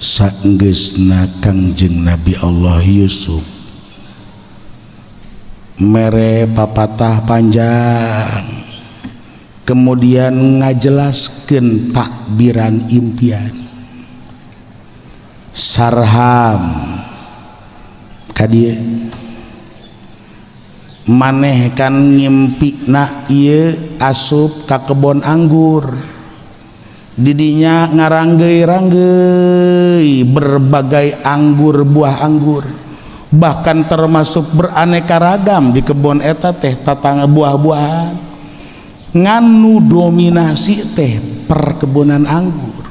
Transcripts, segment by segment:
saenggeusna Kangjeng Nabi Allah Yusuf mere papatah panjang kemudian ngajelaskeun takbiran impian sarham kadieu maneh kan ngimpina ieu asup ka kebon anggur didinya ngaranggei-ranggei berbagai anggur buah anggur bahkan termasuk beraneka ragam di kebon eta teh tatangga buah-buahan nganu dominasi teh perkebunan anggur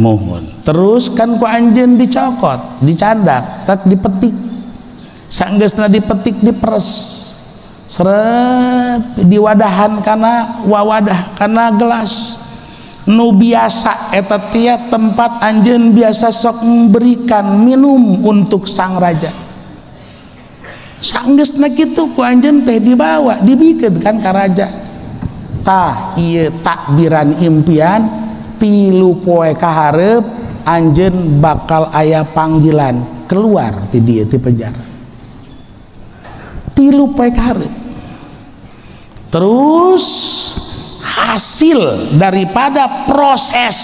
mohon terus kan ku anjeun dicokot dicadak tak dipetik saenggeusna dipetik diperes seret diwadahan kana wawadah kana gelas nu biasa eta tia tempat anjeun biasa sok memberikan minum untuk sang raja saenggeusna kitu ku anjeun teh dibawa dibikeun kan ka raja tah ieu takbiran impian 3 poe kaharep anjeun bakal aya panggilan keluar ti dieu ti penjara 3 poe kaharep. Terus hasil daripada proses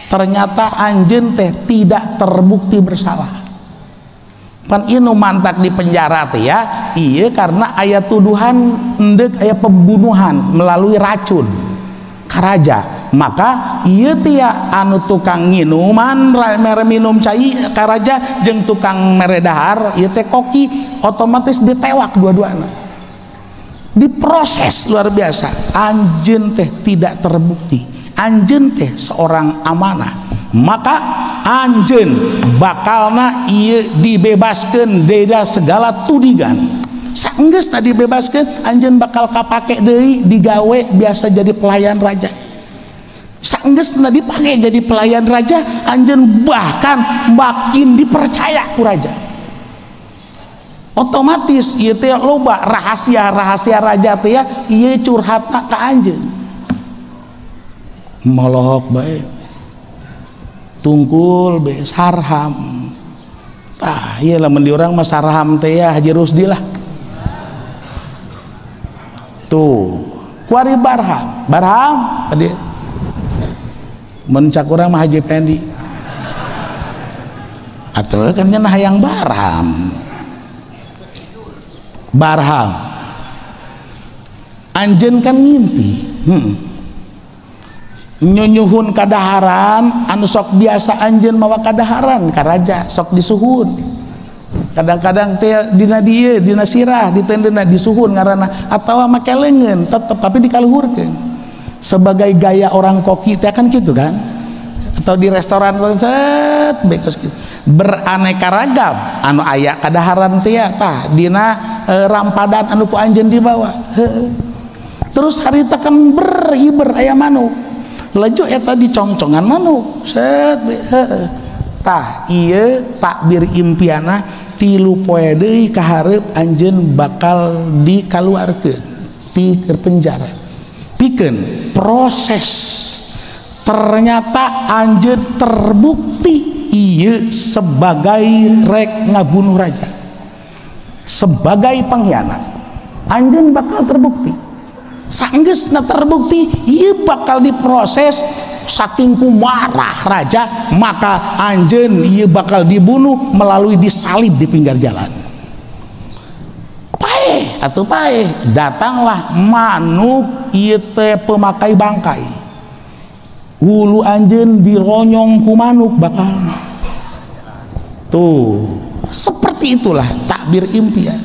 ternyata anjeun teh tidak terbukti bersalah. Pan inu mantak di penjara teh ya, iya karena aya tuduhan endek aya pembunuhan melalui racun ka raja. Maka ieu teh ya anu tukang minuman mere minum cai ka raja jeung tukang mere dahar ieu teh koki otomatis ditewak dua-duana. Diproses luar biasa anjeun teh tidak terbukti anjeun teh seorang amanah maka anjeun bakalna ieu dibebaskeun deda segala tudingan saenggeusna dibebaskeun anjeun bakal kapake deui digawe biasa jadi pelayan raja saenggeusna dipake jadi pelayan raja anjeun bahkan makin dipercaya ku raja otomatis ieu teh loba rahasia-rahasia raja teh ya ieu curhatna ka anjeun molohok bae tungkul bae sarham tah ieu lamun di urang mah sarham teh ya Haji Rusdi lah tuh kuari barham tadi mun cak urang mah Haji Pendi atuh kan nya hayang barham anjeun kan ngimpi nyunyuhun kadaharan anu sok biasa anjeun mawa kadaharan ka raja sok disuhun kadang-kadang teh dina dieu dina sirah ditendeuna disuhun ngaranna atawa make leungeun tetep tapi dikaluhurkeun sebagai gaya orang koki teh kan gitu kan atau di restoran set bekos gitu beraneka ragam anu aya kadaharan teh tah dina rampadan anu ku anjeun dibawa terus harita kan berhiber aya manuk laju eta dicongcongan manuk set tah ieu takbir impiana 3 poe deui kaharep anjeun bakal dikaluarkeun ti penjara pikeun proses ternyata anjeun terbukti ieu sebagai rek ngabunuh raja sebagai pengkhianat anjeun bakal terbukti saenggeusna terbukti ieu bakal diproses saking kumarah raja maka anjeun ieu bakal dibunuh melalui disalib di pinggir jalan paeh atuh paeh datanglah manuk ieu teh pemakai bangkai hulu anjeun dironyong ku manuk bakal tuh seperti itulah takbir impian.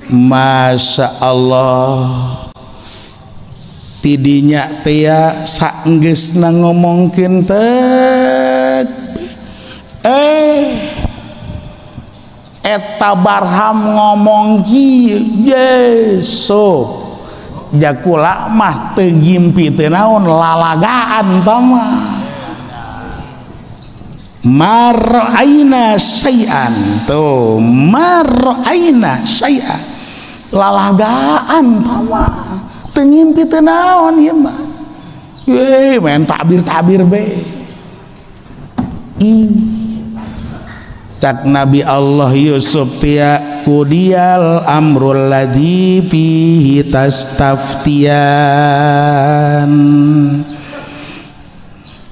Masya Allah tidinya tia saenggeusna ngomongkeun teh eta barham ngomong kieu yeso jakula mah teu ngimpi teu naon lalagaan tama mar'aina syai'an tuh mar'aina syai'an lalagaan tama teu ngimpi teu naon ieu mah main tabir-tabir be cak Nabi Allah Yusuf ya kudiyal amrul ladzi fihi tastaftiyan.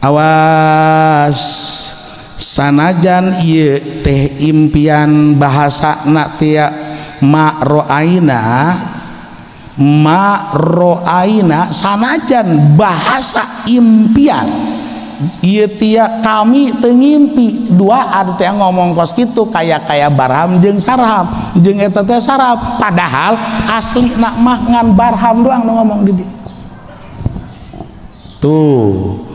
Awas sanajan ieu teh impian bahasa na tia ma'ro'aina sanajan bahasa impian ieu tia kami teu ngimpi duaan teh ngomong kos kitu kaya Barham jeung Sarham jeung eta teh Sarab padahal aslina mah ngan Barham doang nu ngomong di dieu tuh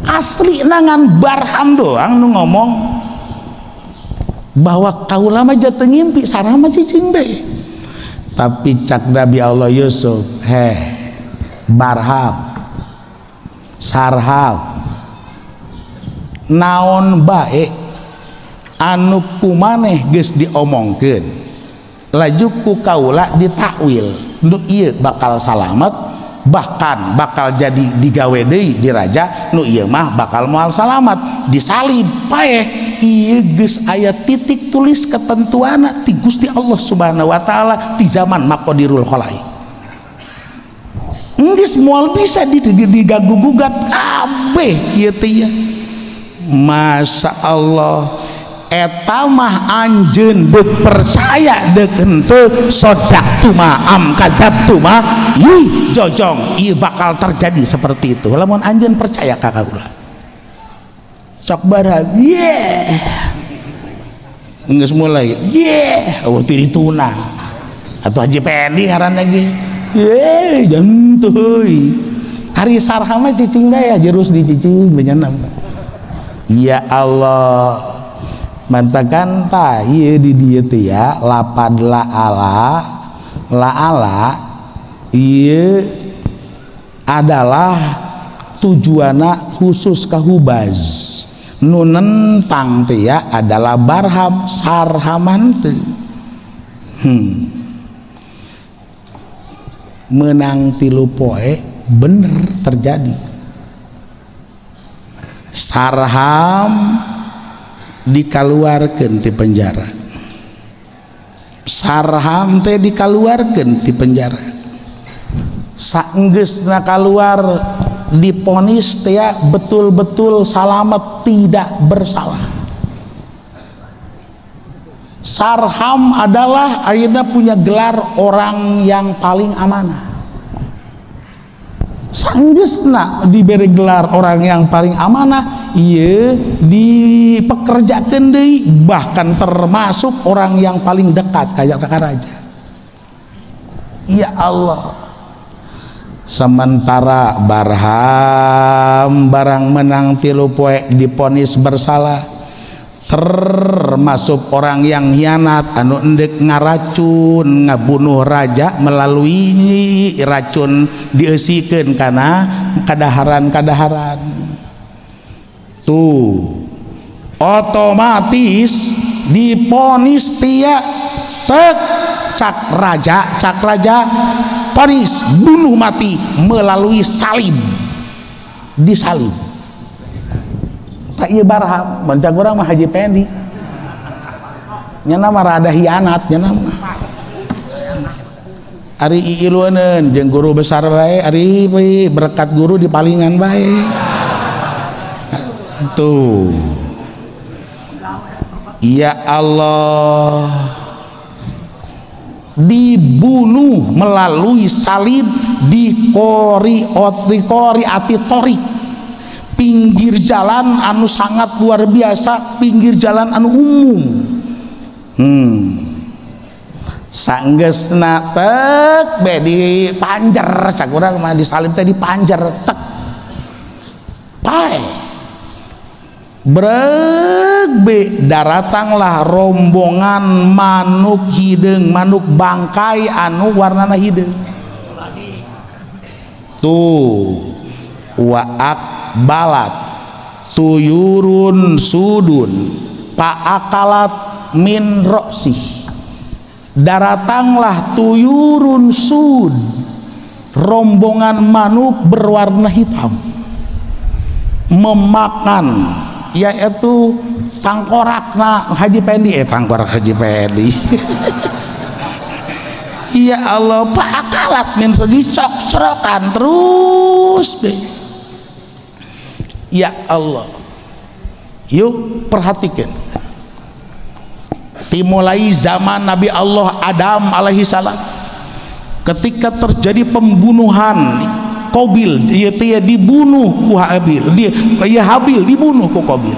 asli nangan Barham doang nu ngomong bahwa kaula mah jatuh ngimpi sareng mah cicing be tapi cak Nabi Allah Yusuf Barham Sarham naon bae anu kumaneh geus diomongkeun laju ku kaula ditakwil nu ieu bakal salamet bahkan bakal jadi digawe deui di raja nu ieu mah bakal moal salamat disalib paeh ieu geus aya titik tulis ketentuanna ti Gusti Allah Subhanahu wa taala ti zaman maqdirul khalaiq geus moal bisa digagugugat kabeh ieu teh masya Allah eta mah anjeun deuk percaya deuk henteu sodaqtu ma am kadzabtu ma ih jojong ieu bakal terjadi seperti itu lamun anjeun percaya ka kaula sok Barham geus mulai eueuh pirituna atuh Haji Pendi ngaranna ge jantuy ari Sarham mah cicing bae jerus dicicing beunana ya Allah mantakan ta ieu di dieu teh ya lapad la ala ieu adalah tujuana khusus ka Hubaz nu nentang teh ya adalah Barham Sarhaman teh menang 3 poe bener terjadi Sarham dikaluarkeun ti penjara Sarham teh dikaluarkeun ti penjara saenggeusna kaluar diponis teh betul-betul salamet tidak bersalah. Sarham adalah ayeuna punya gelar orang yang paling amanah. Sanggeusna diberi gelar orang yang paling amanah, ieu dipekerjakeun deui bahkan termasuk orang yang paling dekat kayak raja. Ya Allah. Sementara Barham barang menang 3 poe diponis bersalah, termasuk orang yang hianat anu endek ngaracun ngabunuh raja melalui racun dieusikeun kana kadaharan-kadaharan tuh otomatis diponis tia tek cak raja ponis bunuh mati melalui salib, disalib. Tak iya Barham, bancang orang mah Haji Pendi. Nya nama rada hianat, nya nama. Ari iilueuneun jeung guru besar bae, ari berkat guru di palingan bae. Tuh. Ya Allah. Dibunuh melalui salib di kori atitori, pinggir jalan anu sangat luar biasa, pinggir jalan anu umum. Sanggeusna tek be di panjer, sakurang mah di salib teh di panjer tek pae breg be daratanglah rombongan manuk hideung, manuk bangkai anu warnana hideung tuh wa akbalat tuyurun sudun paakalat min roksi, daratanglah tuyurun sud, rombongan manuk berwarna hitam memakan yaitu tangkorakna Haji Pendi, tangkorak Haji Pendi. Ya Allah, Pak akalat min dicok-corokan terus be. Ya Allah, yuk perhatikan, dimulai zaman Nabi Allah Adam alaihi salam, ketika terjadi pembunuhan Qabil, dia dibunuh ku Habil, Habil dibunuh ku Qabil.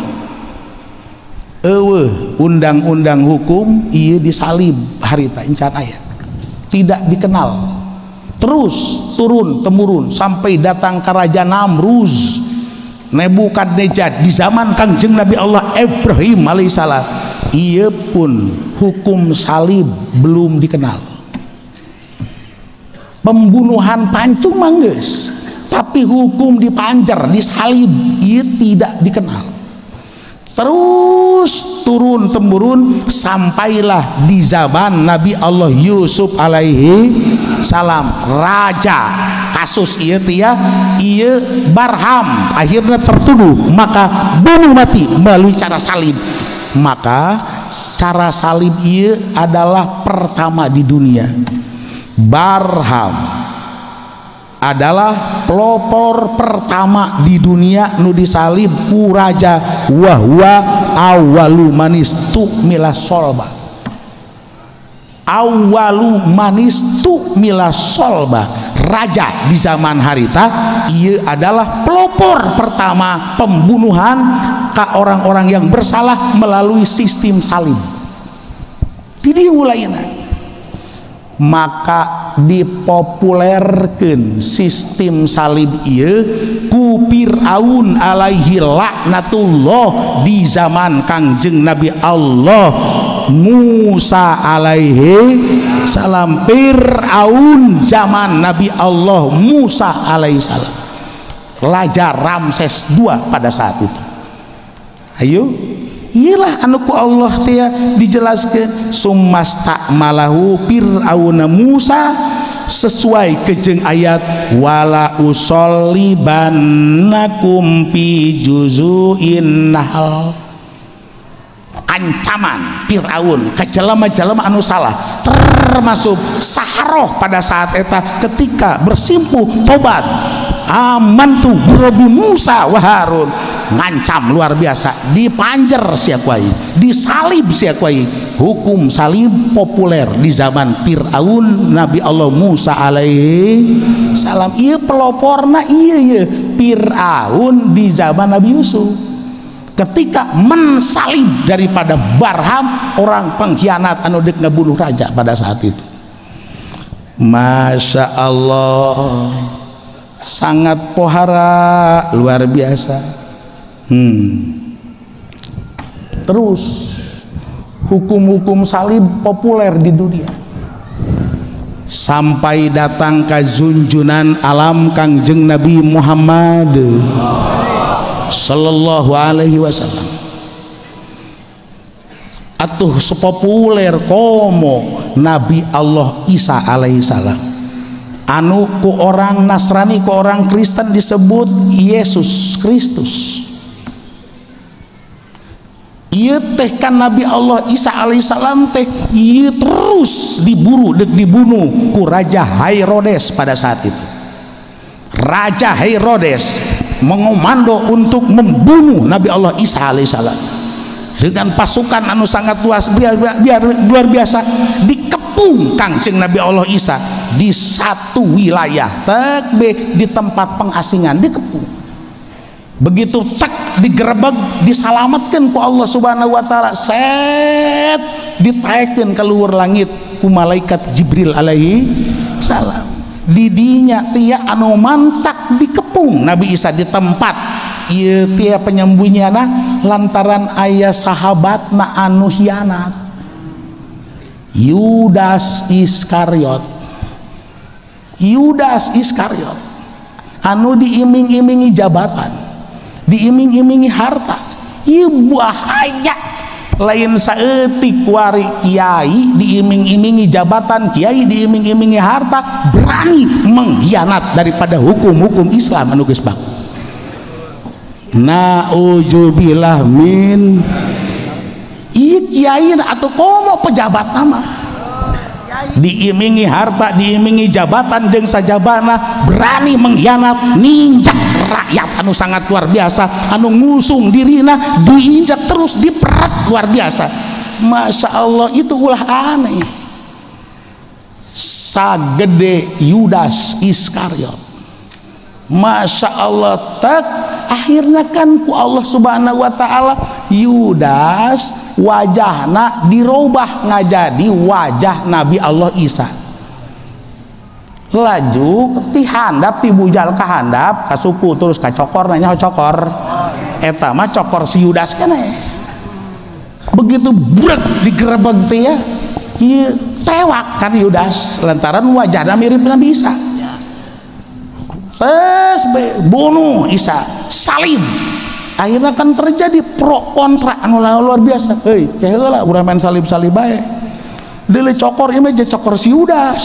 Undang-undang hukum ia disalib harita encan aya tidak dikenal, terus turun temurun sampai datang ke Raja Namruz Nebukadnezar di zaman Kangjeng Nabi Allah Ibrahim alaihissalam. Ia pun hukum salib belum dikenal. Pembunuhan pancung mangges, tapi hukum dipanjer disalib ia tidak dikenal. Terus turun temurun sampailah di zaman Nabi Allah Yusuf alaihi salam, raja kasus ia Barham akhirnya tertuduh, maka bunuh mati melalui cara salib. Maka cara salib ia adalah pertama di dunia. Barham adalah pelopor pertama di dunia nu disalib ku raja, wahwa awalu manis tu milas solba, awalu manis tu milas solba, raja di zaman harita. Ia adalah pelopor pertama pembunuhan ke orang-orang yang bersalah melalui sistem salib. Jadi mulainya maka dipopulerkan sistem salib ieu ku Fir'aun alaihi laknatullah di zaman Kangjeng Nabi Allah Musa alaihi salam. Fir'aun zaman Nabi Allah Musa alaihi salam, Raja Ramses II pada saat itu. Ayo, iyalah anu ku Allah tia dijelaskan sumastakmalahu Fir'auna Musa sesuai kejeng ayat wala usollibannakum fi juzuin nahl. Ancaman Fir'aun ke jelema-jelema anu salah termasuk Saharoh pada saat eta ketika bersimpuh tobat amantu birabbi Musa wa Harun, ngancam luar biasa, dipanjer siakuai, disalib siakuai. Hukum salib populer di zaman Fir'aun Nabi Allah Musa alaihi salam. Ieu peloporna ieu Fir'aun di zaman Nabi Yusuf ketika mensalib daripada Barham, orang pengkhianat anu deuk ngabunuh raja pada saat itu. Masya Allah, sangat pohara luar biasa. Terus hukum-hukum salib populer di dunia sampai datang ke junjunan alam Kangjeng Nabi Muhammad sallallahu alaihi wasallam. Atuh sepopuler komo Nabi Allah Isa alaihi salam, anu ku orang Nasrani ku orang Kristen disebut Yesus Kristus. Ieu teh kan Nabi Allah Isa alaihi salam teh ieu terus dibunuh ku Raja Herodes pada saat itu. Raja Herodes mengomando untuk membunuh Nabi Allah Isa alaihissalam dengan pasukan anu sangat luas luar biasa. Dikepung Kangjeng Nabi Allah Isa di satu wilayah tekbe di tempat pengasingan, dikepung. Begitu tak digerebek, disalamatkan ku Allah subhanahu wa ta'ala, set ditaekeun ke luar langit ku malaikat Jibril alaihi salam. Didinya tia anu mantak dikepung Nabi Isa di tempat ieu tia penyembunyiana lantaran aya sahabatna anu hianat, Yudas Iskariot. Yudas Iskariot anu diiming-imingi jabatan, diiming-imingi harta. Ieu bahaya, lain saeutik wari kiai diiming-imingi jabatan, kiai diiming-imingi harta, berani mengkhianat daripada hukum-hukum Islam anu geus baku. Nauzubillah min kiai atau komo pejabat nama diimingi harta, diimingi jabatan jeung sajabana, berani mengkhianat, ninjak rakyat anu sangat luar biasa, anu ngusung dirina diinjak terus diperat luar biasa. Masya Allah, itu ulah aneh. Sagede Yudas Iskariot, Masya Allah, tak akhirnya kan ku Allah subhanahu wa ta'ala Yudas wajahna dirubah ngajadi wajah Nabi Allah Isa. Laju ti handap ti bujal ka handap ka suku terus ka cokor nanya cokor eta mah cokor si Yudas kana begitu brek digerebeg teh ya ieu tewak kan Yudas lantaran wajahna mirip Nabi Isa. Tes bunuh Isa, salib. Akhirnya kan terjadi pro kontra anu luar biasa. Hei, teh heula urang main salib-salib bae. Deuleu cokor ieu mah cokor si Yudas.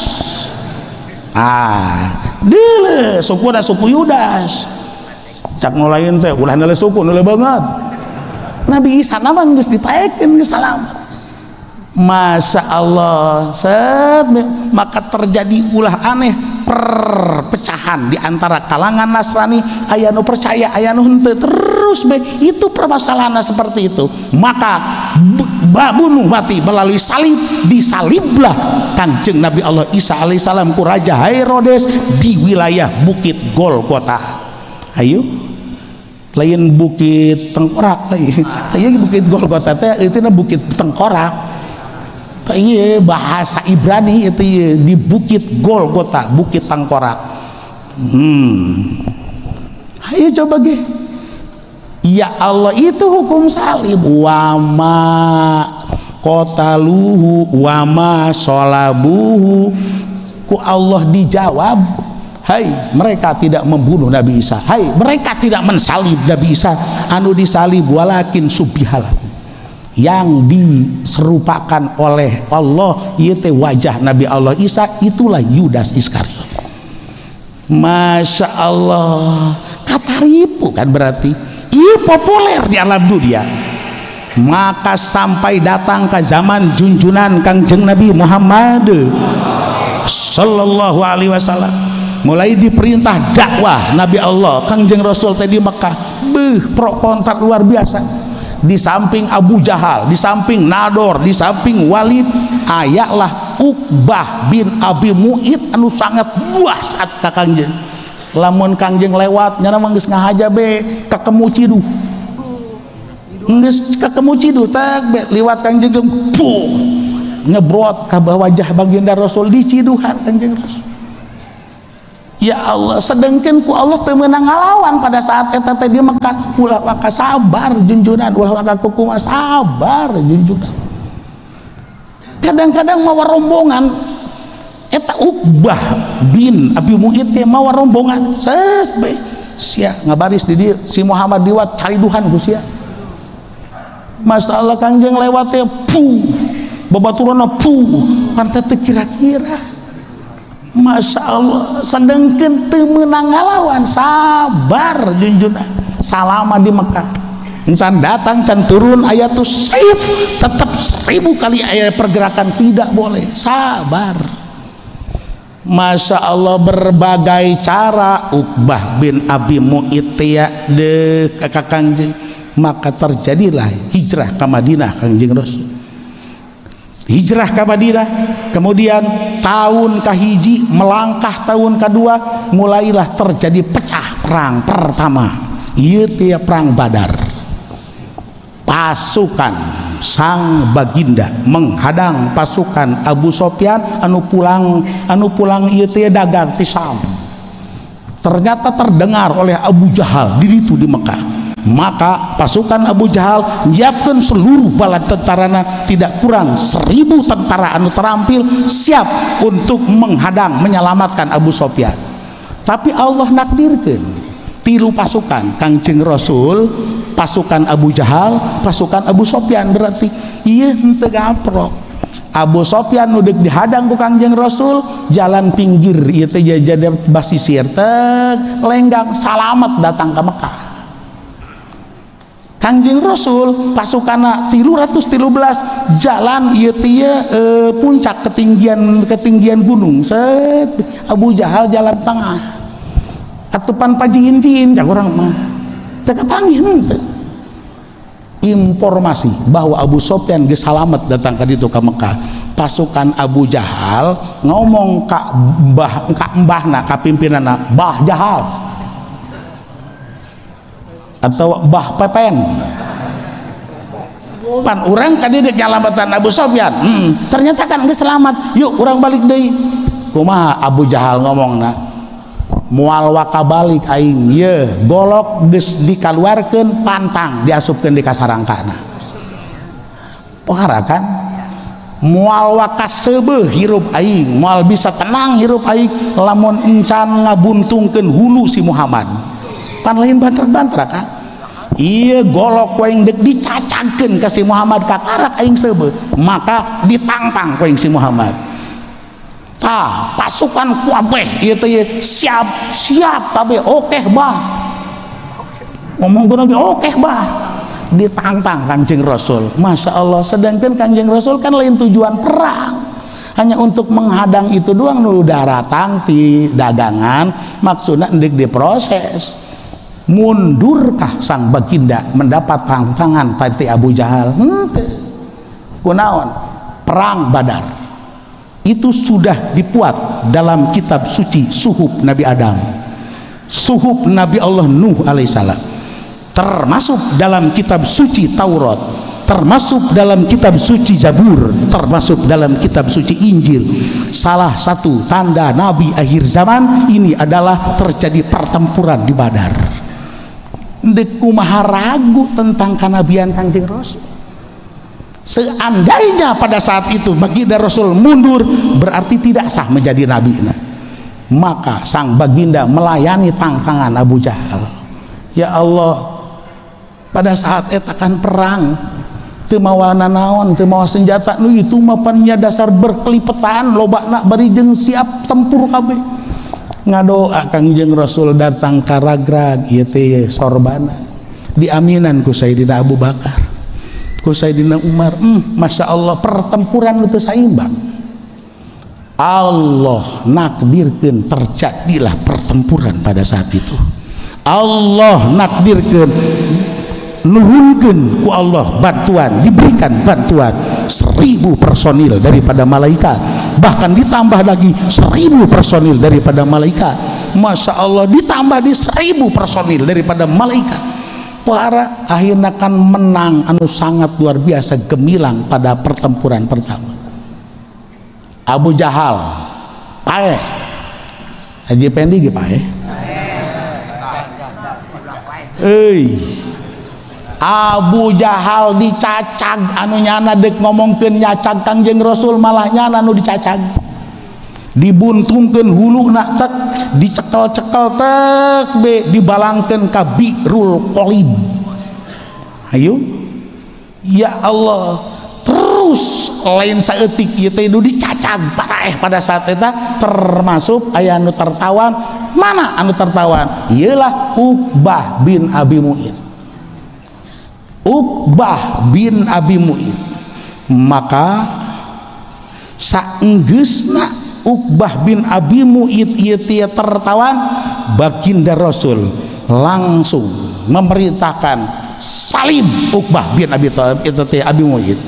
Deuleu sukuna suku Yudas. Cak nu lain teh ulah neuleuh suku neuleuh banget. Nabi Isa nama geus dipaekeun geus salamet. Masya Allah, maka terjadi ulah aneh perpecahan di antara kalangan Nasrani, aya nu percaya aya nu henteu terus itu permasalahannya seperti itu. Maka bunuh mati melalui salib, disaliblah Kangjeng Nabi Allah Isa alaihissalam ku Raja Herodes di wilayah Bukit Golgota. Ayo lain Bukit Tengkorak lagi. Ayo Bukit Golgota teh eueuna Bukit Tengkorak. Iya bahasa Ibrani itu iya, di Bukit Golgota, Bukit Tengkorak. Ayo coba ge. Ya Allah, itu hukum salib. Wama qataluhu wama sholabuhu. Ku Allah dijawab, hai mereka tidak membunuh Nabi Isa, hai mereka tidak mensalib Nabi Isa, anu disalib walakin subihal, yang diserupakan oleh Allah yaitu wajah Nabi Allah Isa, itulah Yudas Iskariot. Masya Allah, kata ribu kan berarti ia populer di alam dunia. Maka sampai datang ke zaman junjunan Kangjeng Nabi Muhammad sallallahu alaihi wasallam, mulai diperintah dakwah Nabi Allah Kangjeng Rasul tadi Mekah, pro kontra luar biasa. Di samping Abu Jahal, di samping Nador, di samping Walid, ayaklah Uqbah bin Abi Mu'id anu sangat buas saat ka Kangjeng. Lamun Kangjeng lewat nyana mah geus ngahaja be ka Kemucidu. Geus ka Kemucidu tak be liwat Kangjeng nyebrot ka wajah baginda Rasul di ciduhan Kangjeng Rasul. Ya Allah, sedengkeun ku Allah teu meunang ngalawan pada saat eta teh di Mekah. Ulah waka sabar junjunan, ulah waka kukuh sabar junjunan. Kadang-kadang mawa rombongan eta Uqbah bin Abi Mu'id teh mawa rombongan ses be sia ngabaris di dieu si Muhammad liwat cariduhan ku sia. Masyaallah Kangjeng lewat teh babaturana pan teh kira-kira. Masya Allah, sedangkan teu meunang ngalawan, sabar junjunan, salama di Mekah. Insan datang can turun ayatus saif, tetap 1000 kali ayat pergerakan tidak boleh, sabar. Masya Allah, berbagai cara Uqbah bin Abi Mu'id ya de ka Kangjeng, maka terjadilah hijrah ke Madinah Kangjeng Rasul. Hijrah ke Madinah, kemudian tahun kahiji melangkah tahun kedua, mulailah terjadi pecah perang pertama, ieu perang Badar. Pasukan sang baginda menghadang pasukan Abu Sofyan anu pulang ieu teh dagang ti Syam. Ternyata terdengar oleh Abu Jahal di ditu di Mekah. Maka pasukan Abu Jahal menyiapkan seluruh bala tentarana, tidak kurang 1000 tentara anu terampil siap untuk menghadang menyelamatkan Abu Sofyan. Tapi Allah nakdirkeun 3 pasukan Kangjeng Rasul, pasukan Abu Jahal, pasukan Abu Sofyan, berarti ieu henteu gaprok. Abu Sofyan nu deuk dihadang ku Kangjeng Rasul jalan pinggir ieu teh jadi basisir teh lenggang salamet datang ke Mekah. Kangjeng Rasul pasukana 313 jalan ieu teh puncak ketinggian gunung. Set Abu Jahal jalan tengah. Atupan pajiin-jiin cak urang mah. Cak panggih henteu. Informasi bahwa Abu Sofyan geus salamet datang ka ditu ka Mekah. Pasukan Abu Jahal ngomong ka mbahna ka pimpinanna, Bah Jahal atau Bah Pepen. Pan urang kadidik nyalamatan Abu Sofyan. Ternyata kan geus selamat. Yuk urang balik deui. Kumaha Abu Jahal ngomongna? Moal waka balik aing ye golok geus dikaluarkeun pantang diasupkeun di kasarangkana. Pohara kan? Moal waka seubeuh hirup aing, moal bisa tenang hirup aing lamun encan ngabuntungkeun hulu si Muhammad. Pan lain banter-banter kan? Iya golok kuing dek dicacangkeun ka si Muhammad kakarak aing seubeuh, maka ditantang kuing si Muhammad. Tah pasukan kabeh ieu teh siap kabeh, okeh bah. Ngomong lagi okeh bah. Ditantang Kanjeng Rasul. Masya Allah, sedangkan Kanjeng Rasul kan lain tujuan perang, hanya untuk menghadang itu doang nu daratan ti dagangan, maksudnya endek diproses. Mundurkah sang baginda mendapat tantangan tadi Abu Jahal? Kunaon? Perang Badar itu sudah dibuat dalam kitab suci Suhuf Nabi Adam, Suhuf Nabi Allah Nuh alaihissalam, termasuk dalam kitab suci Taurat, termasuk dalam kitab suci Zabur, termasuk dalam kitab suci Injil. Salah satu tanda Nabi akhir zaman ini adalah terjadi pertempuran di Badar. Ndek kumaha ragu tentang kenabian Kanjeng Rasul. Seandainya pada saat itu baginda Rasul mundur, berarti tidak sah menjadi nabi. Maka sang baginda melayani tantangan Abu Jahal. Ya Allah, pada saat etakan perang teu mawa nanaon, teu mawa senjata, nu itu mah paninya dasar berkelipetan, lobana bari jeung siap tempur kabeh. Ngadoa Kangjeng Rasul datang ka ragrag ieu teh sorbana diaminan ku Sayyidina Abu Bakar, ku Sayyidina Umar. Masya Allah, pertempuran itu saimbang. Allah nakdirkeun terjadilah pertempuran pada saat itu. Allah nakdirkeun nuhunkeun ku Allah bantuan, diberikan bantuan 1000 personil daripada malaikat, bahkan ditambah lagi 1000 personil daripada malaikat. Masya Allah, ditambah di 1000 personil daripada malaikat. Para akhirnya kan menang anu sangat luar biasa gemilang pada pertempuran pertama. Abu Jahal pae Haji Pendi ge pae Abu Jahal dicacag, anu nyana dek ngomongkeun nyacag Kangjeng Rasul, malah nyana anu dicacag, dibuntungkeun huluna tek, dicekel-cekel tek be, dibalangkeun ka Bi'rul Qalib. Ayo ya Allah, terus lain saeutik ieu teh nu dicacag paraeh pada saat eta, termasuk aya anu tertawan. Mana anu tertawan? Ialah Uqbah bin Abi Mu'id. Uqbah bin Abi Mu'id. Maka saenggeusna Uqbah bin Abi Mu'id ieu teh tertawan, baginda Rasul langsung memerintahkan salim Uqbah bin Abi Thalib itu teh Abi Mu'id.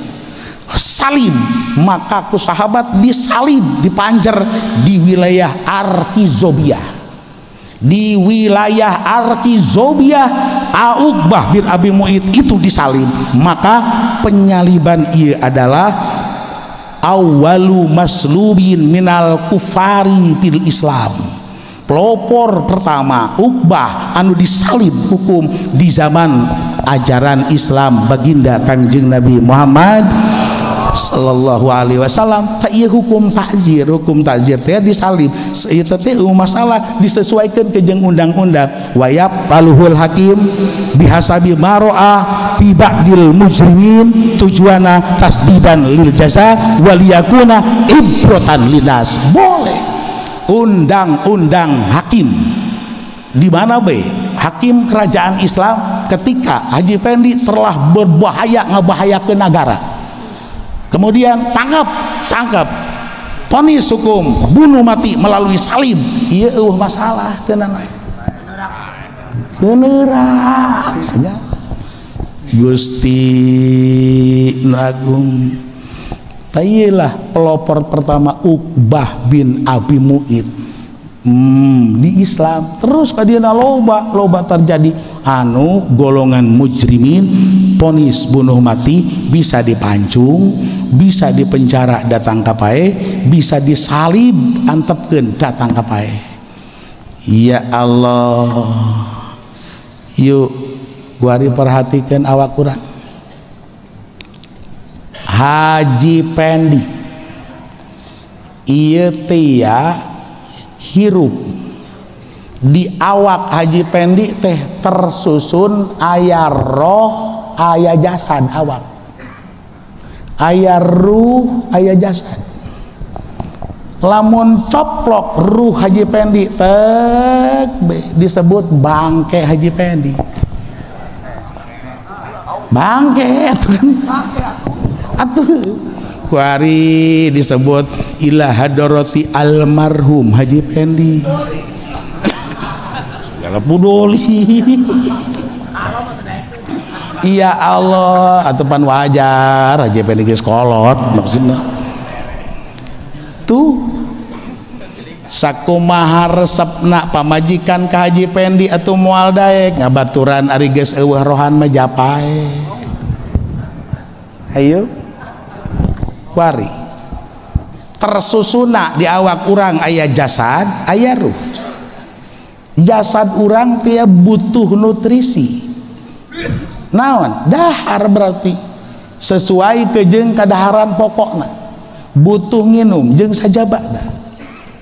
Salim, maka ku sahabat disalim, dipanjer di wilayah Arkizobiah. Di wilayah Arkizobiah Uqbah bin Abi Mu'id itu disalib. Maka penyaliban ia adalah awalu maslubin minal kufari fil Islam. Pelopor pertama Uqbah anu disalib hukum di zaman ajaran Islam baginda Kanjeng Nabi Muhammad sallallahu alaihi wasallam. Tak iya hukum takzir teh disalib ieu teh masalah disesuaikan ke jeung undang-undang. Wayab paluhul hakim bihasabi maroa fi ba'dil mujrimin, tujuana tasdidan lil jaza waliyakuna ibratan linas. Boleh undang-undang hakim di mana be hakim kerajaan Islam ketika Haji Pendi telah berbahaya ngebahaya ke negara, kemudian tangkap vonis hukum bunuh mati melalui salib, iya masalah tenan beneran Gusti Agung. Tayilah pelopor pertama Uqbah bin Abi Mu'id di Islam. Terus kadina loba terjadi golongan mujrimin ponis bunuh mati, bisa dipancung, bisa dipenjara datang ka pae, bisa disalib antepkeun datang ka pae. Ya Allah, yuk guari perhatikan awak kurang. Haji Pendi ieu tia hirup di awak Haji Pendi teh tersusun aya roh aya jasad, awak aya ruh aya jasad. Lamun coplok ruh Haji Pendi disebut bangke Haji Pendi, bangke atuh kuari disebut ila hadarati almarhum Haji Pendi segala budoli. Iya Allah, atupan wajar Haji Pendi geus kolot maksudna tuh sakumaha resepna pamajikan ka Haji Pendi atuh moal daek ngabaturan ari geus eueuh rohan mah japae. Ayo wari tersusuna di awak urang aya jasad aya ruh. Jasad urang teh butuh nutrisi, naon dahar, berarti sesuai ke jeung kadaharan pokokna, butuh nginum jeung sajabana,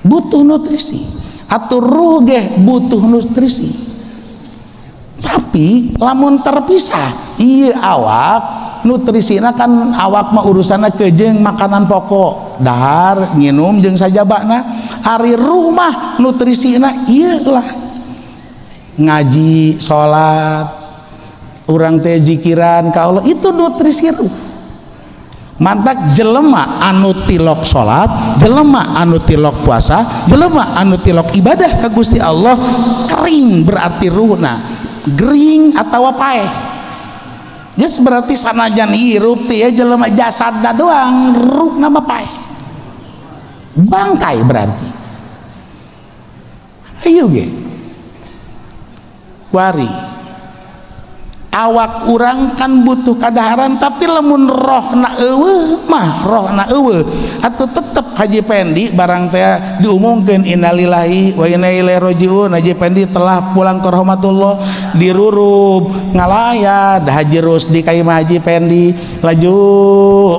butuh nutrisi. Atur ruh ge butuh nutrisi, tapi lamun terpisah ieu awak nutrisina kan awak mah urusana ke jeung makanan pokok, dahar nginum jeung sajabana. Ari ruh mah nutrisina ieu lah ngaji, salat, urang teh zikiran ka Allah, itu nutrisi ruh. Mantak jelema anu tilok salat, jelema anu tilok puasa, jelema anu tilok ibadah ka Gusti Allah kering, berarti ruhna gering atawa paeh. Yes, berarti sanajan hirup teh ya jelema jasadna doang, ruh nama paeh, bangkai berarti. Ayo ge wari awak urang kan butuh kadaharan, tapi lamun rohna eueuh mah rohna eueuh atuh tetep Haji Pendi barang teh diumumkeun innalillahi wa inna ilaihi rajiun, Haji Pendi telah pulang ke rahmatullah, dirurub ngalayat Haji Rusdi ka imah Haji Pendi, laju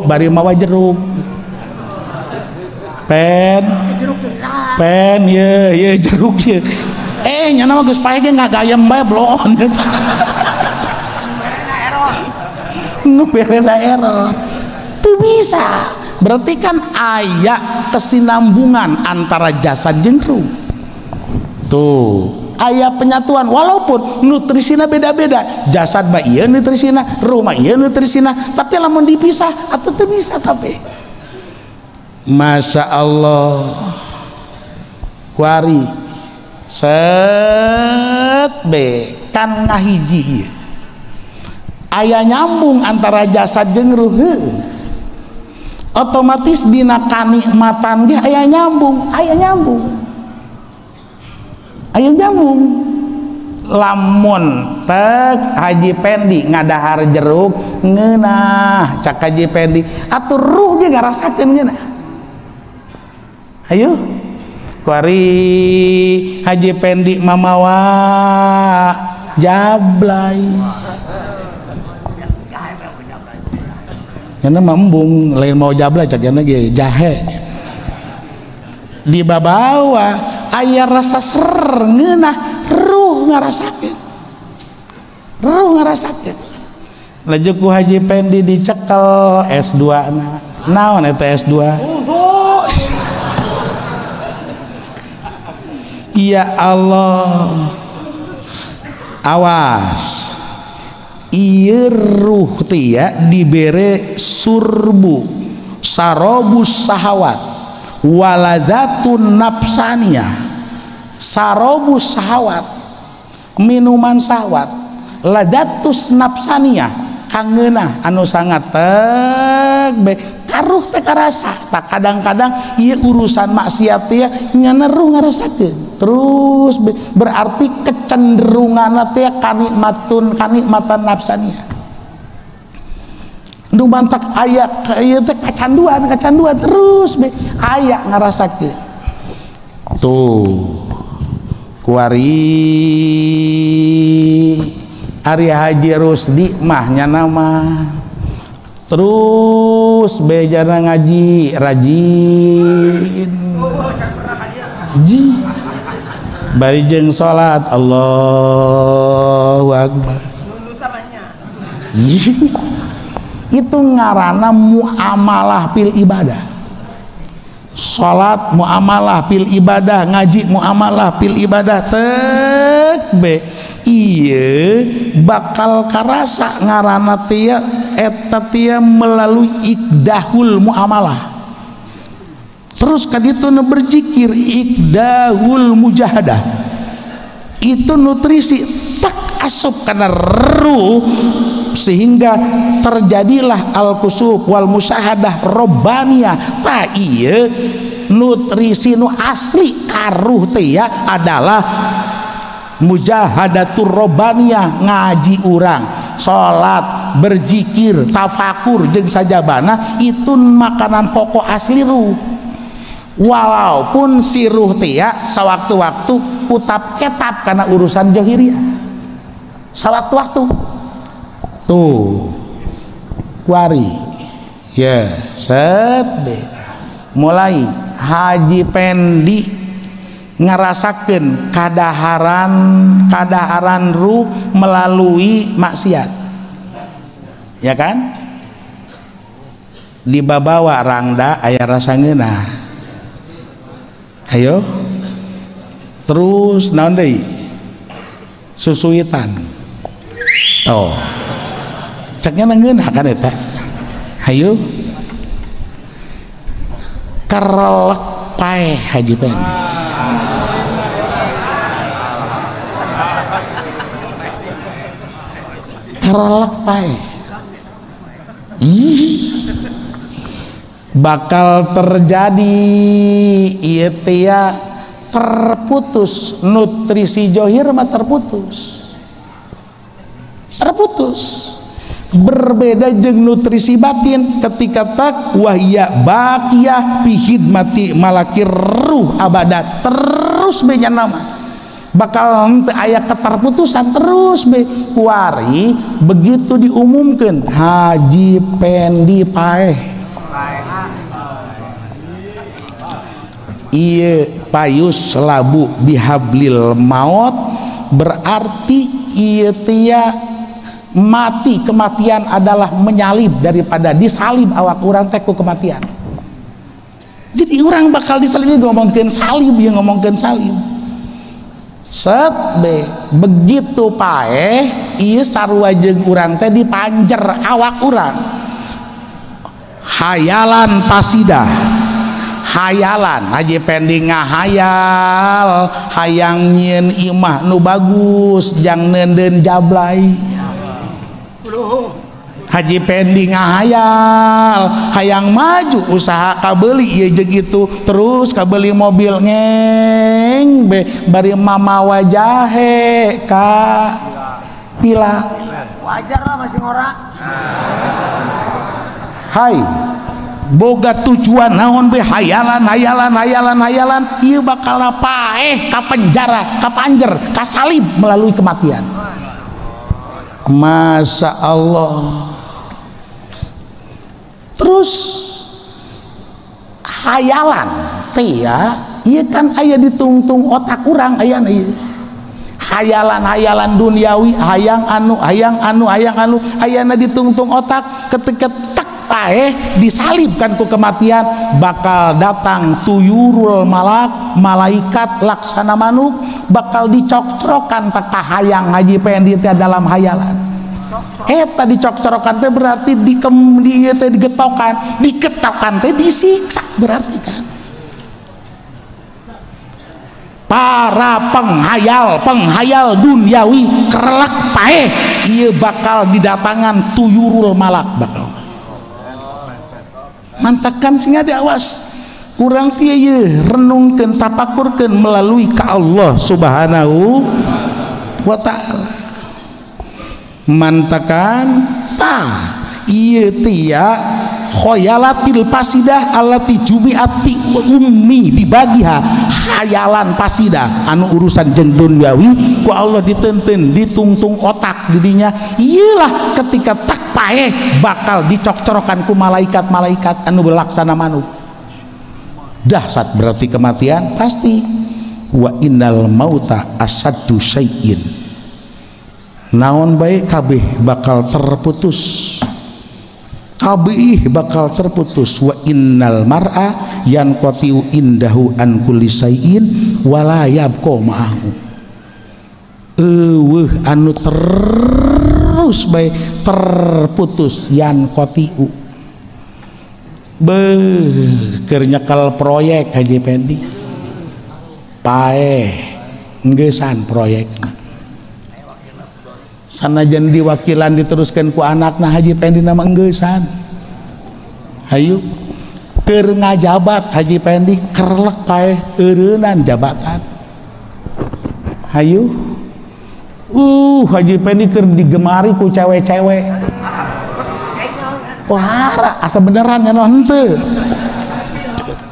bari mawa jeruk pen ye jeruk ye nya nama geus paeh ge ngagayem bae blon nu bereda error tuh bisa. Berarti kan aya kesinambungan antara jasad jeung ruh, tuh aya penyatuan walaupun nutrisina beda-beda. Jasad mah ieu nutrisina, ruh mah ieu nutrisina, tapi lamun dipisah atuh teu bisa. Tapi Masya Allah kuari set be kan ngahiji aya nyambung antara jasad jeung ruh, otomatis dina kanikmatan ge aya nyambung. Lamun tek Haji Pendi ngadahar jeruk ngeunah cak Haji Pendi, atur ruh ge ngarasakeun ngeunah. Ayo kuari Haji Pendi mamawa jablay karena mambung lain mau jablay cak ge jahe di babawa aya rasa ser ngeunah, ruh ngarasakeun laju ku Haji Pendi dicekel S2 na naon eta S2 ya Allah, awas ieu ruh teh ya dibere surbu sarobus sahawat walazatun nafsaniyah. Sarobus sahawat minuman sahwat, lazatus nafsaniyah kangeunah anu sangat teg karuh teh karasa. Tak kadang-kadang ieu urusan maksiat teh nya neruh ngarasakeun terus berarti kecenderunganna teh kanikmatan nafsaniyah. Nu mantak aya ieu teh kacanduan terus aya ngarasakeun. Tuh kuari Ari Haji Rusdi mahnya nama terus bejana ngaji rajin bari jeung salat Allahu Akbar itu ngaranna muamalah fil ibadah. Salat muamalah fil ibadah, ngaji muamalah fil ibadah tekbe ieu bakal karasa ngaranna teh eta teh melalui ikdahul muamalah. Terus kaditu nu berzikir ikdahul mujahadah itu nutrisi tak asup kana ruh sehingga terjadilah al-kusuf wal musyahadah robbaniyah. Ta ieu nutrisi nu asli karuh teh ya adalah mujahadatur robbaniyah, ngaji urang, salat, berzikir, tafakur jeung sajabana itu makanan pokok asli ruh. Walaupun si ruh teh ya sawaktu-waktu utap ketap karena urusan johiriyah sawaktu-waktu. Tuh kuari ya set deh mulai Haji Pendi ngerasakeun kadaharan ruh melalui maksiat ya kan, dibawa rangda aya rasa ngeunah. Ayo terus naon deui susuitan oh ceknya ngeunah kan eta. Hayu karelek pae Haji Pendi karelek pae bakal terjadi ieu teh terputus nutrisi johir mah terputus berbeda jeung nutrisi batin ketika tak wahya baqiyah fi khidmati malakir ruh abadat terus benya nama bakal teu aya keterputusan terus kuari begitu diumumkeun Haji Pendi paeh ieu payus labu bihablil maut berarti ieu teh mati. Kematian adalah menyalib daripada disalib awak urang teh ku kematian. Jadi urang bakal disalib ngomongkeun salib yang ngomongkeun salib. Set begitu paeh ieu sarua jeung urang teh dipanjer awak urang. Hayalan pasidah. Hayalan Haji Pendi ngahayal hayang nyieun imah nu bagus jang neudeun jablay. Haji Pendi ngahayal hayang maju usaha kabeuli ieu jeung itu terus kabeuli mobil ngeng bari mamawa jahe ka pila wajar lah masih ngora. Hai boga tujuan naon be hayalan ieu bakal paeh ka penjara ka panjer ka salib melalui kematian. Masya Allah. Terus hayalan teh ya ieu kan aya ditungtung otak urang aya ieu hayalan duniawi hayang anu ayana ditungtung otak ketika tak paeh disalibkan ku kematian bakal datang tuyurul malaikat laksana manuk bakal dicok-cokan tak hayang Haji Pendi teh dalam hayalan eta dicok-corokan teh berarti digetokan teh disiksa berarti kan. Para penghayal duniawi kerlek paeh ieu bakal didatangan tuyurul malak bakal mantakan singa diawas urang teh ieu renungkeun tapakurkeun melalui ka Allah Subhanahu wa taala mantakan ieu teh ya khoyalatil pasidah allati jumi'at fi ummi dibagiha khayalan pasidah anu urusan jeung duniawi ku Allah diteunteun ditungtung otak didinya iyalah ketika tak paeh bakal dicok-corokan ku malaikat-malaikat anu belaksana manuk dahsyat berarti kematian pasti wa innal mauta asaddu syai'in naon bae kabeh bakal terputus kabeh bakal terputus wa innal mar'a yanqatiu indahu an kulli syai'in wala yabqa ma'ahu eueuh anu terus bae terputus yanqatiu keur nyekal proyek Haji Pendi paeh ngeusan proyekna sanajan diwakilan diteruskan ku anakna Haji Pendi nama enggesan hayu keur ngajabat Haji Pendi kerlek paeh eureunnan jabatan hayu Haji Pendi keur digemari ku cewek-cewek wah asa beneran nya henteu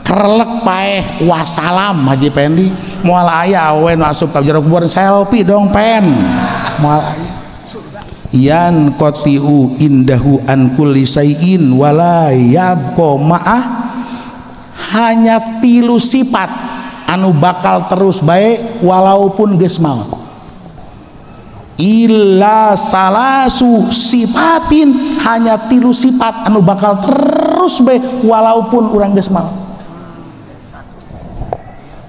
kerlek paeh wassalam Haji Pendi moal aya awe nu asup ka jero kubur selfie dong pen moal aya yan qatiu indahu an kulli syai'in wala yabqa ma'ah hanya 3 sifat anu bakal terus baik walaupun geus maot illa salasu sifatin hanya 3 sifat anu bakal terus baik walaupun urang geus maot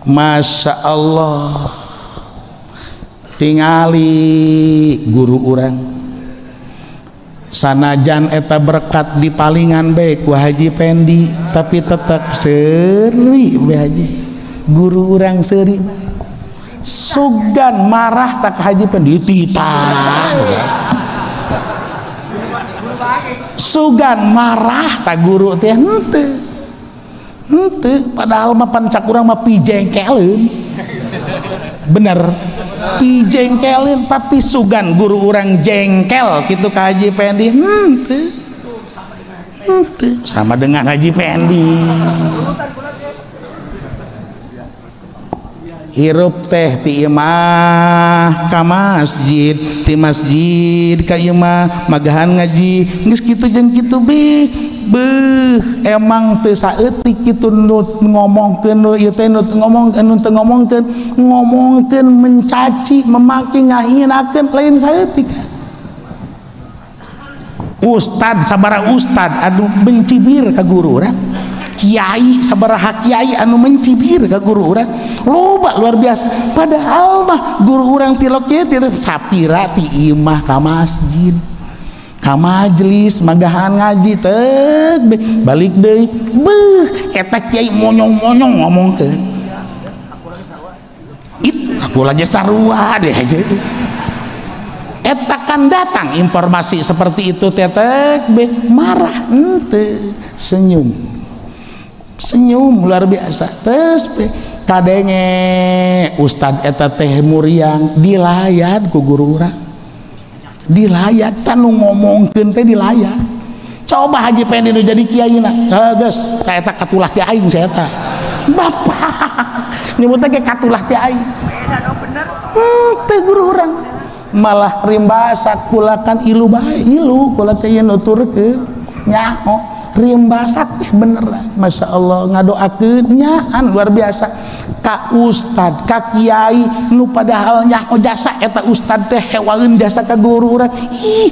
Masya Allah tingali guru urang sanajan eta berkat di palingan baik ku Haji Pendi tapi tetap seuri be Haji guru urang seuri sugan marah tak Haji Pendi titah sugan marah tak guru teh henteu padahal mah pancak urang mah pijengkelin bener pijengkelin tapi sugan guru orang jengkel gitu ke Haji Pendi sama dengan Haji Pendi hirup teh ti imah ka masjid ti masjid ka imah magahan ngaji geus kitu jeung kitu emang teu saeutik kitu nu ngomongkeun nu ieu teh nu ngomongkeun mencaci memaki ngahinakeun lain saeutik ustad sabaraha ustad anu mencibir ka guru urang kiai sabaraha kiai anu mencibir ka guru urang loba luar biasa padahal mah guru urang tilok kieu sapira ti imah ka masjid ka majelis magahan ngaji teh balik deui eta kiai monyong-monyong ngomongkeun aku lagi sarua deh aja eta kan datang informasi seperti itu tetek marah henteu senyum luar biasa tes kadenge ustad eta teh muriang dilayan ku guru urang dilayan tanu ngomongkeun teh dilayan coba Haji Pendi nu jadi kiaina geus ka eta katulah ti aing saya eta bapak nyebutna ge katulah ti aing teh guru urang malah rimbasak kulakan ilu bae ilu kula teh nuturkeun nyaho rimbasak teh bener Masya Allah ngadoakeun nyaan luar biasa ka ustad ka kiai nu padahal nyaho jasa eta ustad teh hewaeun jasa ka guru urang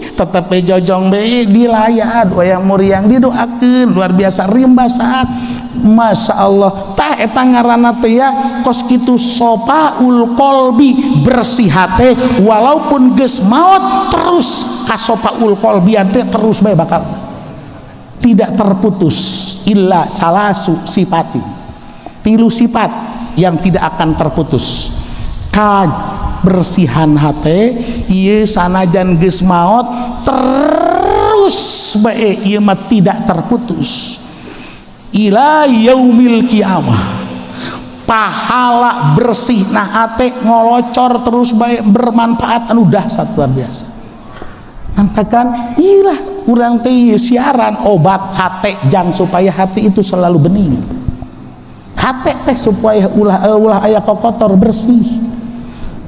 tetep jojong bae dilayat wayang muriang didoakeun luar biasa rimbasak Masya Allah tah eta ngaranna teh ya kos kitu sopaul qalbi bersih hate walaupun geus maot terus kasopaul kolbian teh terus bae bakal tidak terputus illa salasu sifati, 3 sifat yang tidak akan terputus. Bersihan hate ieu sanajan geus maot terus bae ieu mah tidak terputus ila yaumil kiamah. Pahala bersih nah hate ngolocor terus bae bermanfaat anu dahsyat luar biasa. Nantakan ilah urang teh siaran obat hate jang supaya hati itu selalu bening. Hate teh supaya ulah aya kotor bersih.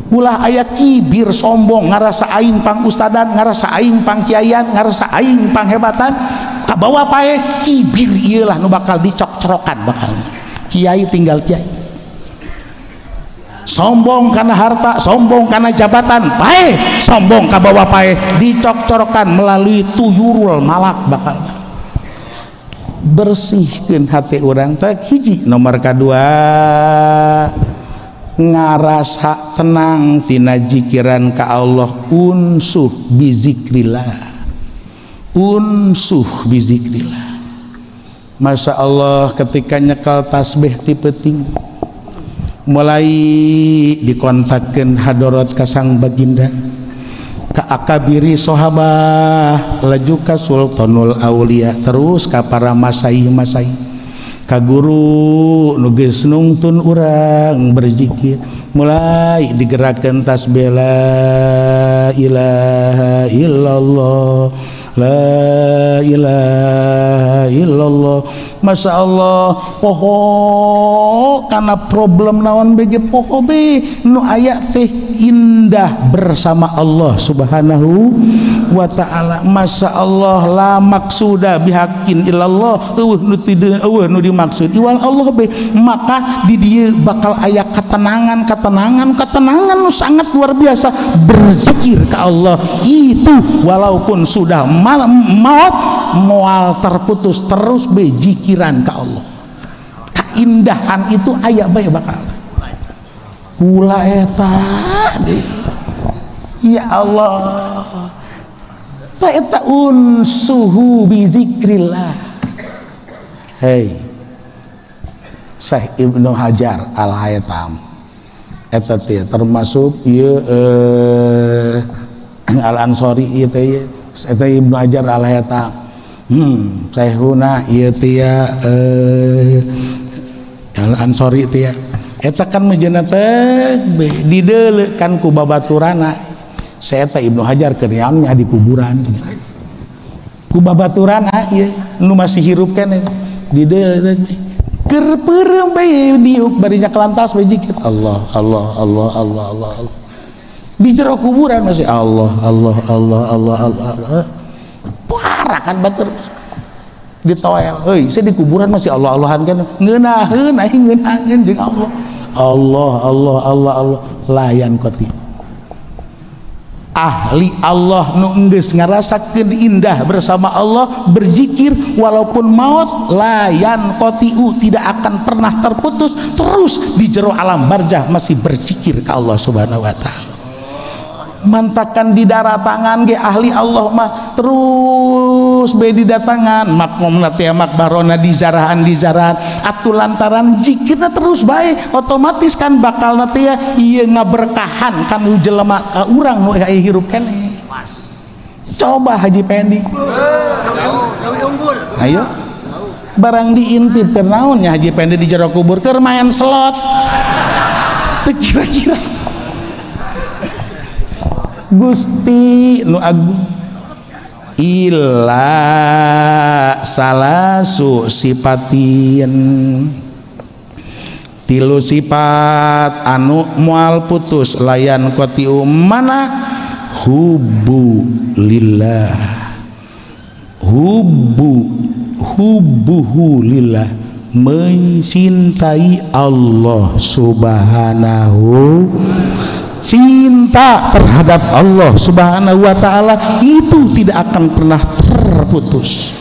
Ulah aya kibir sombong ngarasa aing pang ustadan, ngarasa aing pang kiayan, ngarasa aing pang hebatan, kabawa pae kibir ieu lah nu bakal dicok-corokan bakal. Kiai tinggal kiai. Sombong karena harta, sombong karena jabatan, pae sombong kabawa pae dicok-corokan melalui tuyurul malak bakal. Bersihkeun hati urang teh hiji. Nomor kedua ngarasa tenang tina jikiran ka Allah, unsuh bizikrillah, unsuh bizikrillah. Masya Allah ketika nyekal tasbih ti peuting mulai dikontakkeun hadarat ka sang baginda, ka akabiri sahabah, laju ka sultanul aulia, terus ka para masaih-masaih, ka guru nu geus nungtun urang berzikir, mulai digerakkeun tasbih la ilaha illallah, la ilaha illallah. Masya Allah, poho karena problem naon bege poho be nu aya teh indah bersama Allah subhanahu wa ta'ala. Masya Allah, la maksuda bihakin illallah, nu dimaksud iwal Allah be, maka di dia bakal aya ketenangan nu sangat luar biasa. Berzikir ke Allah itu walaupun sudah maut moal terputus terus bejikiran ke Allah. Keindahan itu aya bae bakal kula eta deh. Ya Allah, ta eta unsuhu bizikrillah. Hei Syekh Ibnu Hajar Al-Haytham eta teh termasuk ieu Al-Ansori ieu teh eta Ibnu Hajar Al-Haytham. Syekhuna ieu teh Al-Ansori teh eta kan mejeuna teh dideuleukeun ku babaturana. Saya teh Ibnu Hajar keur nya di kuburan. Ku babaturana ieu nu masih hirup keneh dideuleukeun keur peureum bae diuk bari nya kelantas bae zikir Allah Allah Allah Allah Allah Allah. Di jero kuburan masih Allah Allah Allah Allah Allah. Parah kan batur ditoel euy saya di kuburan masih Allah Allahan kan ngeunaheun aing ngeunaheun jeung Allah Allah Allah Allah Allah. Layan koti ahli Allah nu geus ngarasakeun indah bersama Allah berzikir walaupun maut, layan kotiu tidak akan pernah terputus, terus di jero alam barzah masih berzikir ke Allah subhanahu wa ta'ala. Mantakan di daratangan ge ahli Allah mah terus be didatangan makmumna teh makbarona di zarahan atuh lantaran zikirna terus bae otomatis kan bakal teh ieu ngaberkahan kan jelema ka urang nu aya hirup keneh. Coba Haji Pendi ayo barang diintip keur naon nya Haji Pendi di jero kubur keur main slot teu kira-kira Gusti nu agung illa salasu sipatin, 3 sifat anu moal putus layan kotiu mana hubbu lillah, hubbuhu lillah, mencintai Allah subhanahu, cinta terhadap Allah subhanahu wa ta'ala itu tidak akan pernah terputus.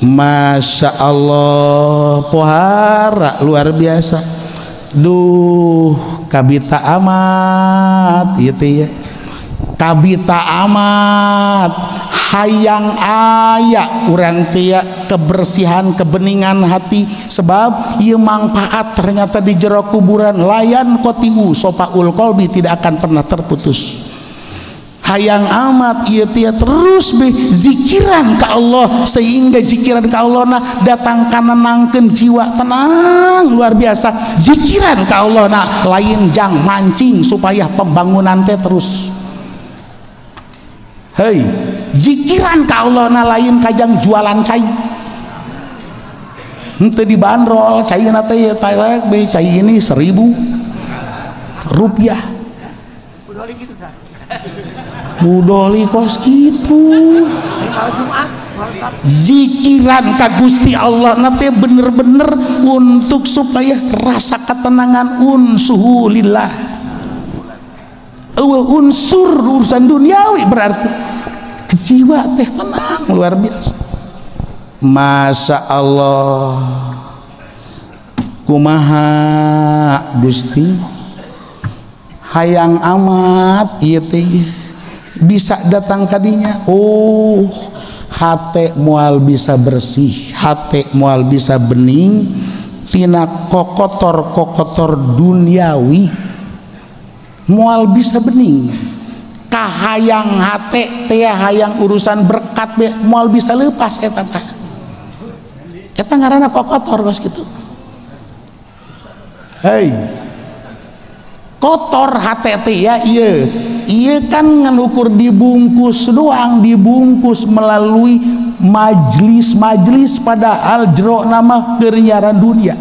Masya Allah, pohara luar biasa. Duh kabita amat gitu ya. kabita amat hayang aya urang tia kebersihan kebeningan hati sebab ieu manfaat ternyata di jero kuburan layan kotiu sopaul qalbi tidak akan pernah terputus. Hayang amat ieu tia terus be zikiran ka Allah sehingga zikiran ka Allah na datang kana nangkeun jiwa tenang luar biasa. Zikiran ka Allah na lain jang mancing supaya pembangunan teh terus. Hei, zikiran ka Allah na lain kajang jualan cai. Henteu dibanderol caina teh taek be cai ini 1.000 rupiah. Budoli kos gitu. Zikiran ka Gusti Allah nanti bener-bener untuk supaya rasa ketenangan unsuhu lillah. Unsur urusan duniawi berarti jiwa teh tenang luar biasa. Masya Allah, kumaha Gusti hayang amat ieu teh bisa datang kadinya. Oh, hate moal bisa bersih, hate moal bisa bening tina kokotor duniawi, moal bisa bening. Kahayang hate teh hayang urusan berkat be moal bisa leupas eta teh. Eta ngaranna kokotor kos kitu. Hei, kotor hate teh ya ieu kan ngukur dibungkus doang, dibungkus melalui majlis padahal jero nama keunyaran dunia.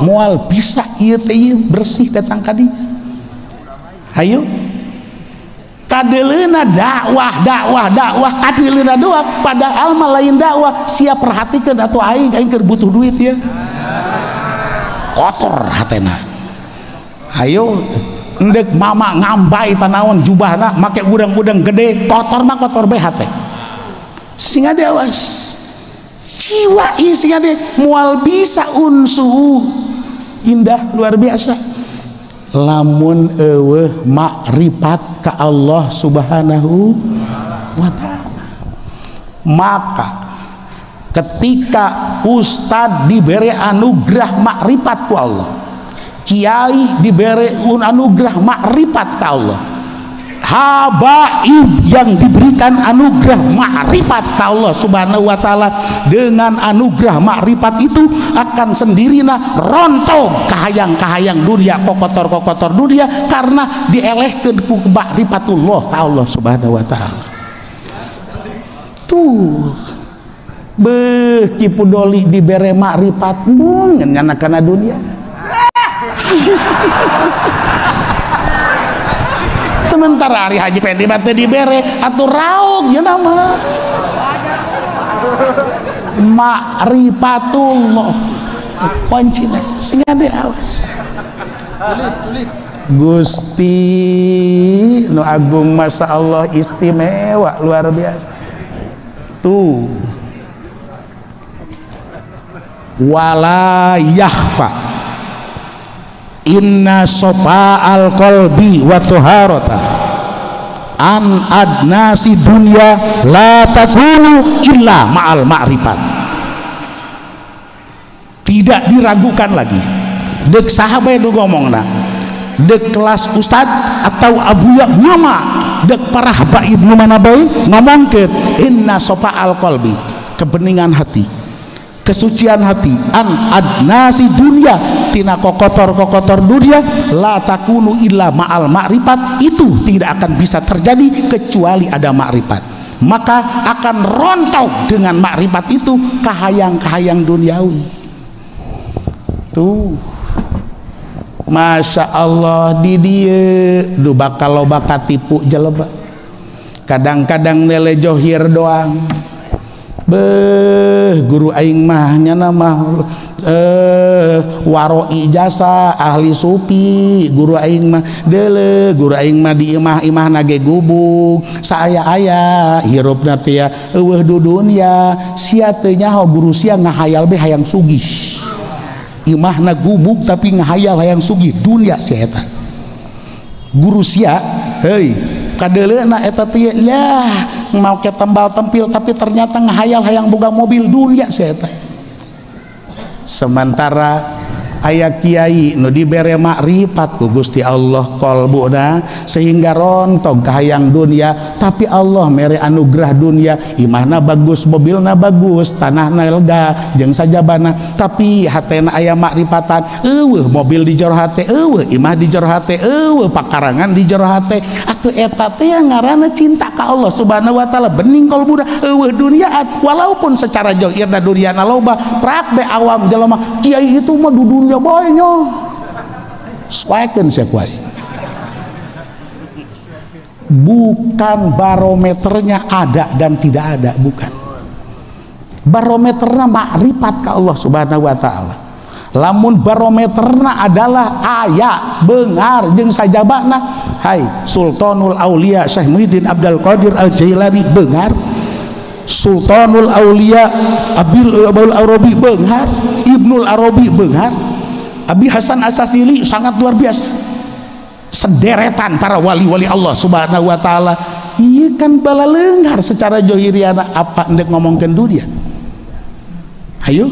Moal bisa ieu teh bersih datang ka dieu. Hayu kadeleuna dakwah kadeleuna doang padahal mah lain dakwah siap perhatikeun atuh aing keur butuh duit ya. Kotor hatena. Hayu endek mama ngambai tanaon jubahna make udang-udang gede kotor mah kotor be hate. Singa dewas jiwa ieu singa de moal bisa unsuhu indah luar biasa. Lamun eueuh makrifat ka Allah Subhanahu wa ta'ala, maka ketika ustad diberi anugerah makrifat ku Allah, kiai diberi anugerah makrifat ka Allah, habaib yang diberikan anugerah makrifat ka Allah Subhanahu wa ta'ala, dengan anugerah makrifat itu akan sendirinya rontok kahayang dunia, kokotor dunia karena dielehkeun ku makrifatullah ka Allah Subhanahu wa ta'ala. Tuh beuh Cipudoli dibere makrifat ngeunana kana dunia. Sementara Ari Haji Pendi bate dibere atuh raog ya nama ma'rifatullah kuncina singa de awas tulit Gusti nu agung masya Allah istimewa luar biasa. Tuh wala yakhfa inna sofa al qalbi wa tuharata an adnasi dunya la takunu illa ma'al ma'rifat. Tidak diragukan lagi dek sahabat itu ngomongna dek kelas ustad atau abuya mama dek para habaib nu mana bae ngomongkeun inna sofa al qalbi kebeningan hati, kesucian hati, an adnasi dunia tina kokotor dunia la takunu illa ma'al ma'rifat, itu tidak akan bisa terjadi kecuali ada ma'rifat, maka akan rontok dengan ma'rifat itu kahayang duniawi. Tuh masya Allah di dia du bakal loba katipu jeleba kadang-kadang nele johir doang. Beh guru aing mah nyana mah waro ijasa ahli supi, guru aing mah deule guru aing mah di imah nage gubuk saya aya hirupna teh ya eueuh du dunya sia teu nyaho guru sia ngahayal be hayang sugih, imahna gubuk tapi ngahayal hayang sugih dunia sia eta guru sia hei kadeleuna eta teh lah mau ke tembal tempil tapi ternyata ngahayal hayang boga mobil dunia saya teh. Sementara aya kiai nu dibere makrifat ku Gusti Allah qalbuna sehingga rontog kahayang dunia, tapi Allah mere anugerah dunia, imahna bagus, mobilna bagus, tanahna lega jeung sajabana, tapi hatena aya makrifatan, eueuh mobil di jero hate, eueuh imah di jero hate, eueuh pakarangan di jero hate, atuh eta teh ngaranna cinta ka Allah Subhanahu wa taala, bening qalbuna, eueuh duniaan walaupun secara zahirna duniana loba, prak be awam jelema kiai itu mah dudunya banyak suaikeun sia kuai. Bukan barometernya ada dan tidak ada, bukan. Barometerna makrifat ka Allah Subhanahu wa taala. Lamun barometerna adalah aya beungar jeung sajabana, hai Sultanul Aulia Syekh Muhyiddin Abdul Qadir Al-Jailani beungar, Sultanul Aulia Abul Arabi beungar, Ibnul Arabi beungar, Abi Hasan Asasili sangat luar biasa, sederetan para wali-wali Allah Subhanahu wa taala. Iya kan bala leunggar secara zahiriana, apa endek ngomongkeun dunia. Hayu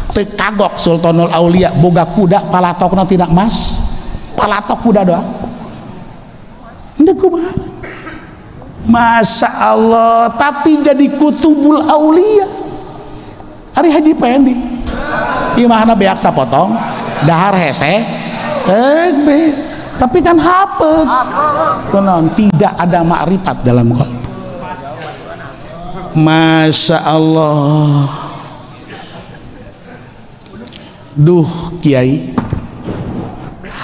teu kagok Sultanul Aulia boga kuda palatokna tidak emas, palatok kuda doang endek kumaha. Masya Allah, tapi jadi kutubul aulia. Ari Haji Pendi imahna beak sapotong dahar hese tapi kan hafet konon tidak ada makrifat dalam qalb. Masya Allah. Duh kiai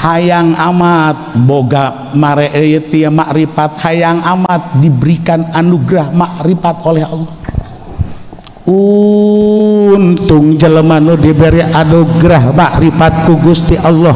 hayang amat boga mare tia makrifat, hayang amat diberikan anugerah makrifat oleh Allah. Untung jelema nu diberi anugerah makrifat ku Gusti Allah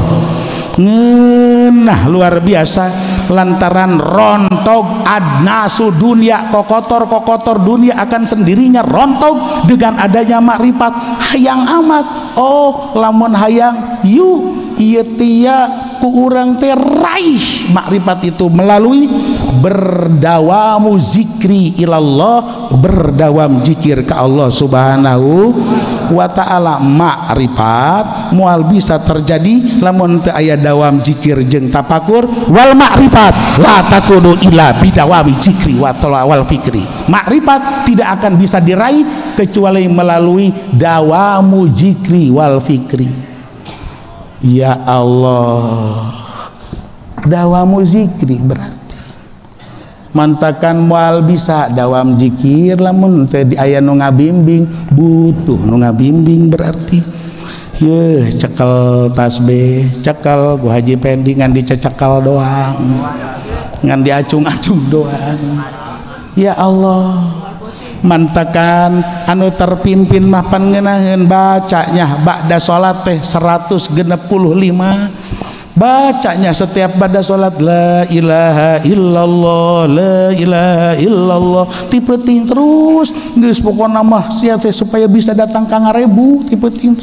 ngeunah luar biasa, lantaran rontog adnasu dunia, kokotor dunia akan sendirinya rontog dengan adanya makrifat. Hayang amat, oh lamun hayang yuk ieu tia ku urang teh raih makrifat itu melalui berdawamu zikri ilallah, berdawam zikir ke Allah Subhanahu wa taala. Makrifat moal bisa terjadi lamun teu aya dawam zikir jeung tafakur. Wal makrifat la takunu illa bidawami zikri wal fikri. Makrifat tidak akan bisa diraih kecuali melalui dawamu zikri wal fikri. Ya Allah, dawamu zikri berarti mantakan moal bisa dawam zikir lamun teu aya nu ngabimbing, butuh nu ngabimbing berarti. Yeuh cekel tasbih, cekel ku Haji Pendi ngan dicecekal doang, ngan diacung-acung doang. Ya Allah, mantakan anu terpimpin mah pan ngeunaheun bacanya ba'da salat teh 165, bacanya setiap pada sholat la ilaha illallah, la ilaha illallah, tipe ting terus geus pokona mah sia supaya bisa datang ka ngarebu, tipe ting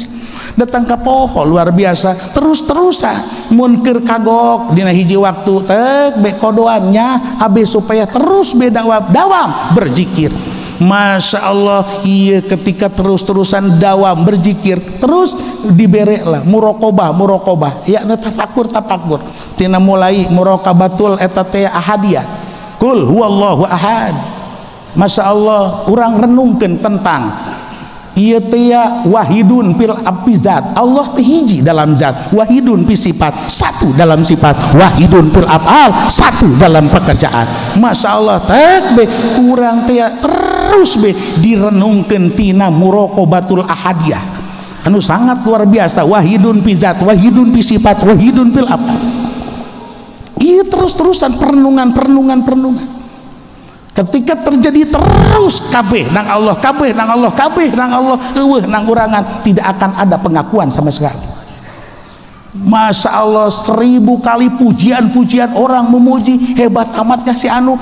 datang ka poho luar biasa, terus-terusan mun keur kagok dina hiji waktu tek be kodoannya abe supaya terus beda dawam berzikir. Masya Allah, iya ketika terus-terusan dawam berzikir terus dibere lah murokobah ya tafakur tina mulai murokabatul eta teh ahadiyah kul huwallahu ahad. Masya Allah, urang renungkeun tentang ieu teh wahidun fil afizat, Allah teh hiji dalam zat, wahidun fi sifat, satu dalam sifat, wahidun fil af'al, satu dalam pekerjaan. Masya Allah, takbe urang teh terus be direnungkeun tina muraqabatul ahadiyah anu sangat luar biasa, wahidun fi zat, wahidun fi sifat, wahidun fil af'al. Ieu terus-terusan perenungan. Ketika terjadi terus kabeh nang Allah, kabeh nang Allah, eueuh nang urangan, tidak akan ada pengakuan sama sekali. Masya Allah, 1000 kali pujian orang memuji, hebat amatnya si anu,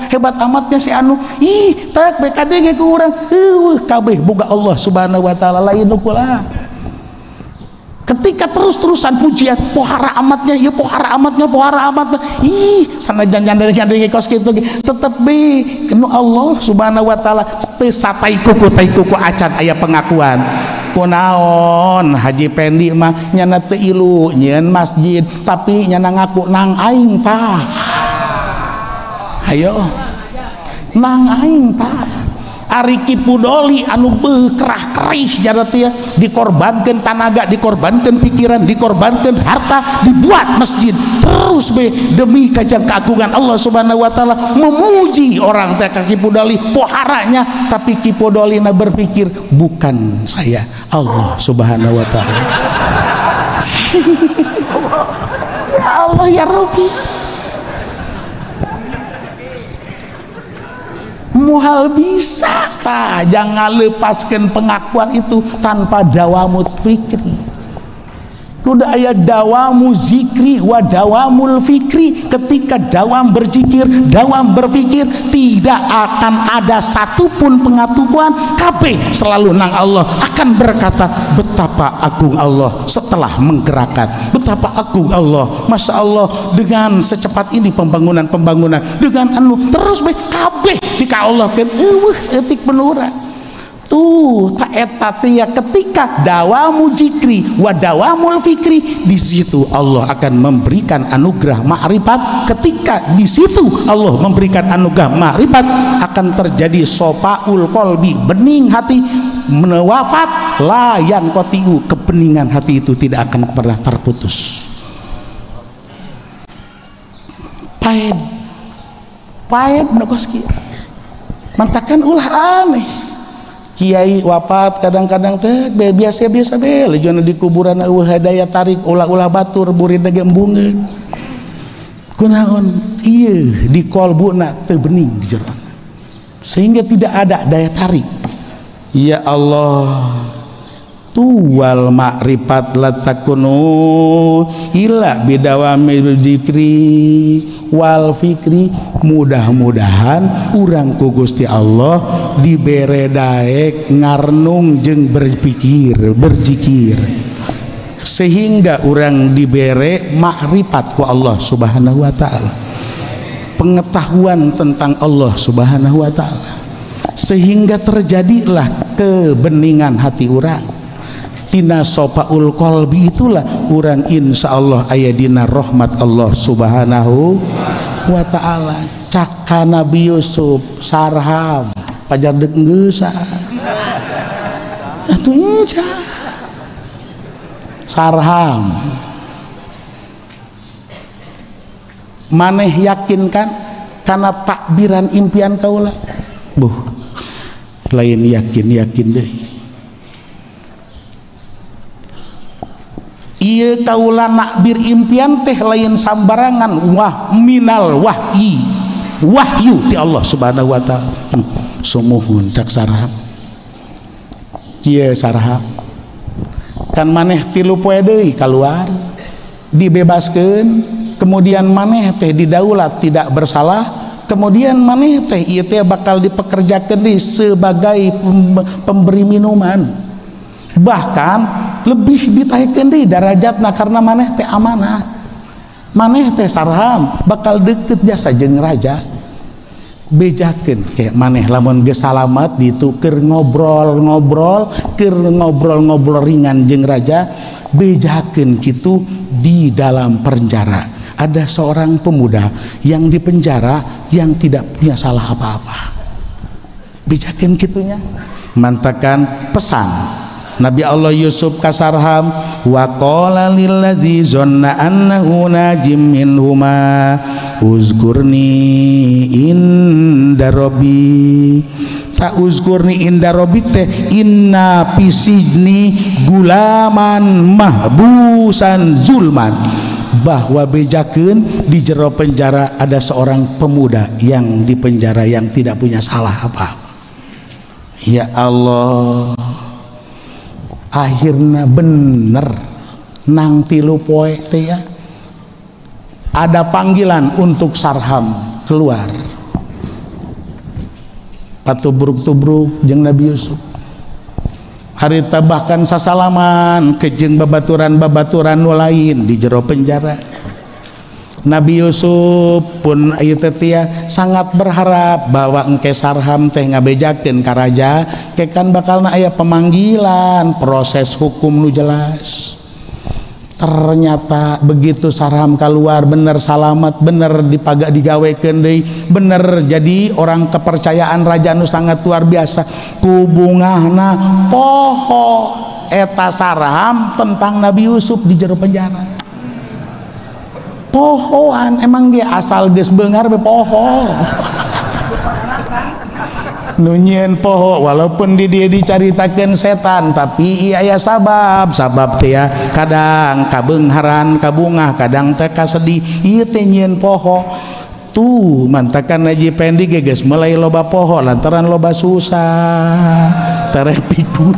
ih tak BKD ku urang, eueuh kabeh boga Allah Subhanahu wa taala lain ulah. Ketika terus-terusan pujian, pohara amatnya, ya pohara amatnya, sanajan nyandari kos kitu tetep be kenu Allah Subhanahu wa taala teu satai kuku acan aya pengakuan. Kunaon Haji Pendi mah nyana teu ilu nyeun masjid tapi nyana ngaku nang aing tah. Ayo. Nang aing tah. Ari Kipudoli anu kerah kerih jaratia dikorbankan tenaga, dikorbankan pikiran, dikorbankan harta, dibuat masjid terus be demi kajang keagungan Allah Subhanahu wa taala, memuji orang teh Kipudoli poharanya, tapi Kipudoli na berpikir bukan saya, Allah Subhanahu wa taala. Ya Allah ya Rabbi, muhal bisa tak, jangan lepaskan pengakuan itu tanpa dawamul fikri. Kuda aya dawamu zikri wa dawamul fikri. Ketika dawam berzikir, dawam berpikir, tidak akan ada satupun pengatuan kabeh selalu nang Allah akan berkata betapa agung Allah setelah menggerakkan, betapa agung Allah, masya Allah dengan secepat ini pembangunan dengan anu terus baik kabeh jika Allah kan etik penurut tuh tak etatia. Ketika dawamu zikri wa dawamul fikri, di situ Allah akan memberikan anugerah ma'rifat. Ketika di situ Allah memberikan anugerah ma'rifat, akan terjadi sopaul kolbi, bening hati, menewafat layan kotiu, kebeningan hati itu tidak akan pernah terputus. Paed nokoski mantakan ulah aneh. Kiai wafat kadang-kadang teh biasa-biasa be lejono di kuburan hadaya tarik ulah-ulah batur burid ge embungeun. Kunaon ieu di kolbuna teu bening di jero, sehingga tidak ada daya tarik. Ya Allah, tuwal ma'rifat latakunu illa bidawami dzikri wal fikri. Mudah-mudahan urang ku Gusti Allah dibere daek ngarnung jeung berzikir, sehingga urang dibere makrifat ku Allah Subhanahu wa taala, pengetahuan tentang Allah Subhanahu wa taala, sehingga terjadilah kebeningan hati urang. Tina sopaul kolbi itulah urang insyaallah aya dina rahmat Allah Subhanahu wa ta'ala. Caka Nabi Yusuf sarham pajar deuk geus atuh sarham maneh yakin kan kana takbiran impian kaula lain yakin deh. Ieu kaula nakbir impian teh lain sambarangan, wah minal wahyu ti Allah Subhanahu wa taala. Sumuhun cak sarham kieu sarham kan maneh 3 poe deui kaluar dibebaskeun, kemudian maneh teh didaulat tidak bersalah, kemudian maneh teh ieu teh bakal dipekerjakeun deui sebagai pemberi minuman, bahkan lebih ditaikeun deui darajatna karena maneh teh amanah, maneh teh sarham bakal deket jasa jeung raja. Bejakeun kayak maneh lamun geus salamet ditu keur ngobrol ringan jeung raja, bejakeun kitu. Di dalam penjara ada seorang pemuda yang dipenjara yang tidak punya salah apa-apa, bejakeun kitunya. Mantakan pesan Nabi Allah Yusuf kasarham, wa qala lilladzi zanna annahu najim minhuma uzkurni inda rabbi. Sa uzkurni inda rabbi teh inna pisijni gulaman mahbusan zulman, bahwa bejakeun di jero penjara ada seorang pemuda yang dipenjara yang tidak punya salah apa-apa. Ya Allah, akhirnya bener nang 3 poe teh ya ada panggilan untuk sarham keluar patubruk-tubruk jeung Nabi Yusuf. harita bahkan sasalaman kejeng babaturan-babaturan nu lain di jero penjara. Nabi Yusuf pun ieu teh sangat berharap bahwa engke Sarham teh ngabejakeun ka raja kekan bakalna aya pemanggilan proses hukum nu jelas. Ternyata begitu Sarham keluar bener salamat, bener digawekeun deui, bener jadi orang kepercayaan raja nu sangat luar biasa. Kubungahna poho eta Sarham tentang Nabi Yusuf di jero penjara. Pohoan emang ge asal geus beungar be poho. Nunyin poho walaupun di dia dicaritakeun setan tapi ieu aya sabab teh ya kadang kabeungharan kabungah kadang teh kasedih ieu teh nyieun poho tuh mantakan Haji Pendi ge geus mulai loba poho lantaran loba susah tereh pikun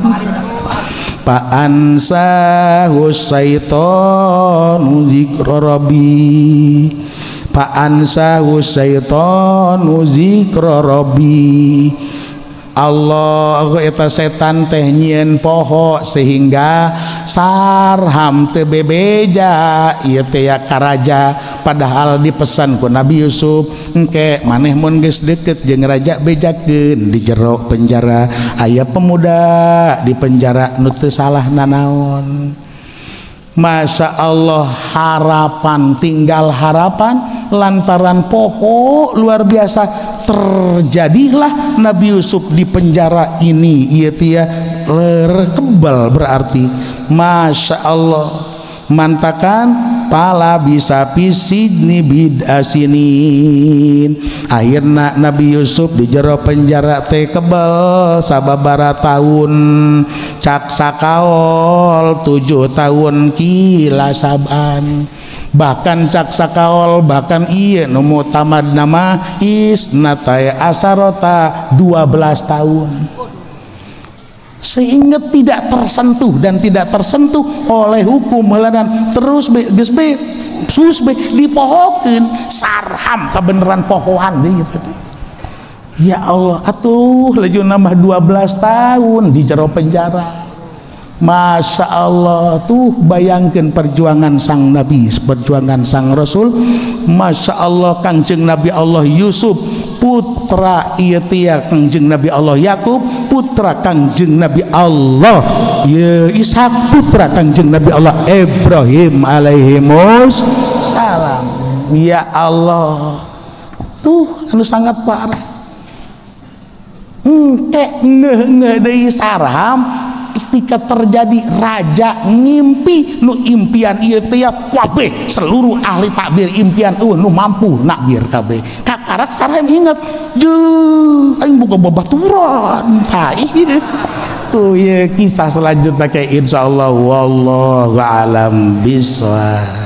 Fa'ansahu syaitanu zikra rabbi Fa'ansahu syaitanu zikra rabbi Allah eta setan teh nyieun poho sehingga Sarham teu bebeja ieu teh ya ka raja padahal dipesan ku Nabi Yusuf engke maneh mun geus deukeut jeung raja bejakeun di jero penjara aya pemuda di penjara nu teu salah nanaon. Masya Allah harapan tinggal harapan lantaran poho luar biasa terjadilah Nabi Yusuf di penjara ini ieu teh kebal berarti Masya Allah mantakan pala bisa pisidni bid'asinin akhirna Nabi Yusuf di jero penjara teh kebal sababara tahun cak sakaol 7 tahun kila saban bahkan cak sakaol bahkan ieu nu mutamad nama isnataya asarota 12 tahun sehingga tidak tersentuh dan tidak tersentuh oleh hukum helanan terus geus be sus be dipohokeun Sarham kebenaran pohoan deui gitu. Ya Allah atuh laju nambah 12 tahun di jero penjara. Masya Allah tuh bayangkan perjuangan sang Nabi, perjuangan sang Rasul. Masya Allah Kangjeng Nabi Allah Yusuf putra ieu teh Kangjeng Nabi Allah Yakub putra Kangjeng Nabi Allah Ishak putra Kangjeng Nabi Allah Ibrahim alaihimus salam. Ya Allah tuh anu sangat parah ngeh deui Sarham ketika terjadi raja ngimpi nu impian ieu teh kabeh seluruh ahli takbir impian nu mampu nakbir kabeh kakarak Sarham inget aing boga babaturan tai tuh ya kisah selanjutnya kayak insyaallah wallahu a'lam bishawab.